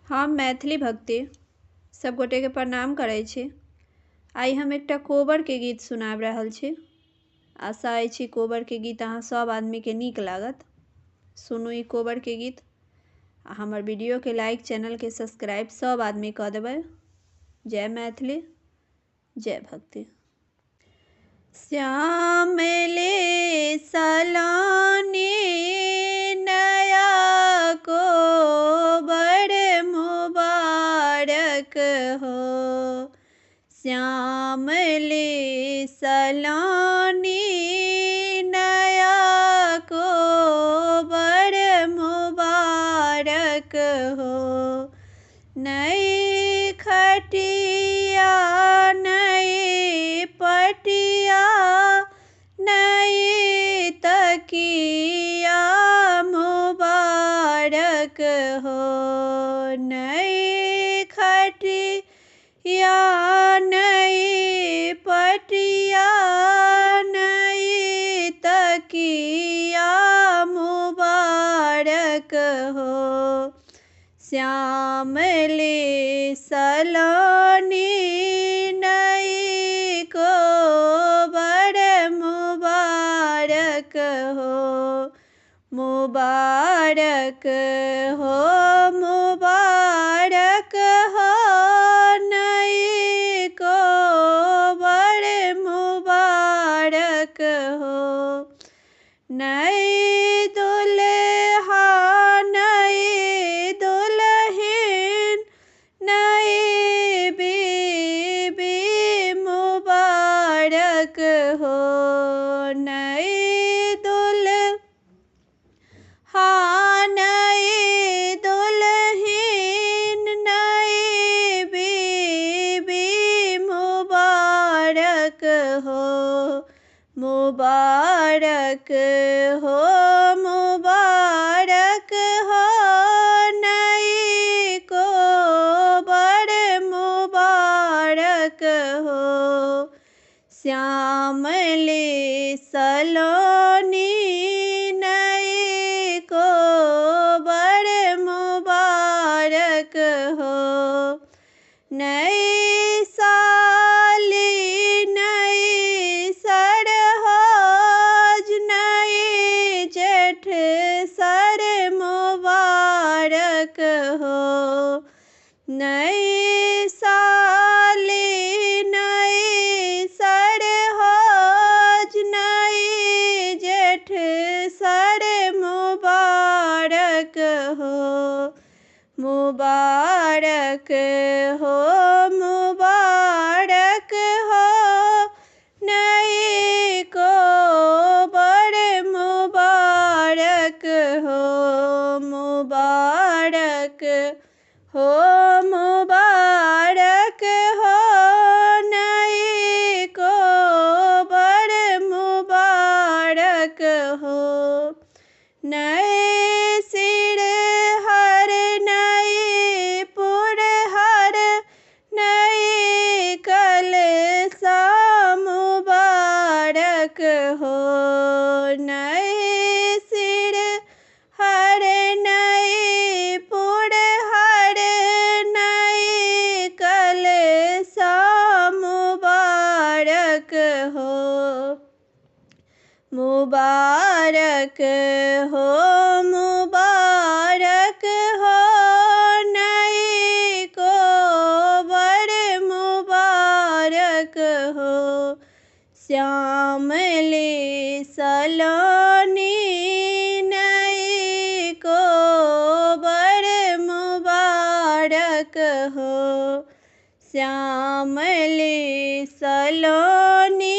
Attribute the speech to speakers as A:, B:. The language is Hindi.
A: हम मैथिली भक्ति सब गोटे के प्रणाम करै छी। आई हम एकटा कोबर के गीत सुनाब रहल छी। आशा अछि कोबर के गीत अहाँ सब आदमी के नीक लागत। सुनू ई कोबर के गीत। हमर वीडियो के लाइक, चैनल के सब्सक्राइब सब आदमी कऽ देबै। जय मैथिली, जय भक्ति। श्याम ले सलानी नया कोबर मुबारक हो। श्याम ले सलानी नया कोबर मुबारक हो। नई खटिया नई पटिया नई तकिया मुबारक हो। नई खटिया नई पटिया नई तकिया मुबारक हो। श्याम ले सलानी नई कोबर मुबारक हो। मुबारक हो, मुबारक हो नई कोबर मुबारक हो। नई दुल्हा नई दुल्हन नई बीबी मुबारक हो। नई दुल्हा नई दुल्हन नई बीबी मुबारक हो। मुबारक हो, मुबारक हो नई कोबर मुबारक हो। श्याम ले सलानी नई कोबर मुबारक हो। नई साली नई सरहज नई जेठ सर मुबारक हो। नई साली नई सरहज नई जेठ सर मुबारक हो। मुबारक हो, मुबारक हो नई कोबर मुबारक हो। मुबारक हो, मुबारक हो नई कोबर मुबारक हो। नई सिरहर नई पुरहर नई कलशा मुबारक हो। नई सिरहर नई पुरहर नई कलशा मुबारक हो। मुबारक हो, मुबारक हो नई कोबर मुबारक हो। श्याम ले सलानी नई कोबर मुबारक हो। श्याम ले सलानी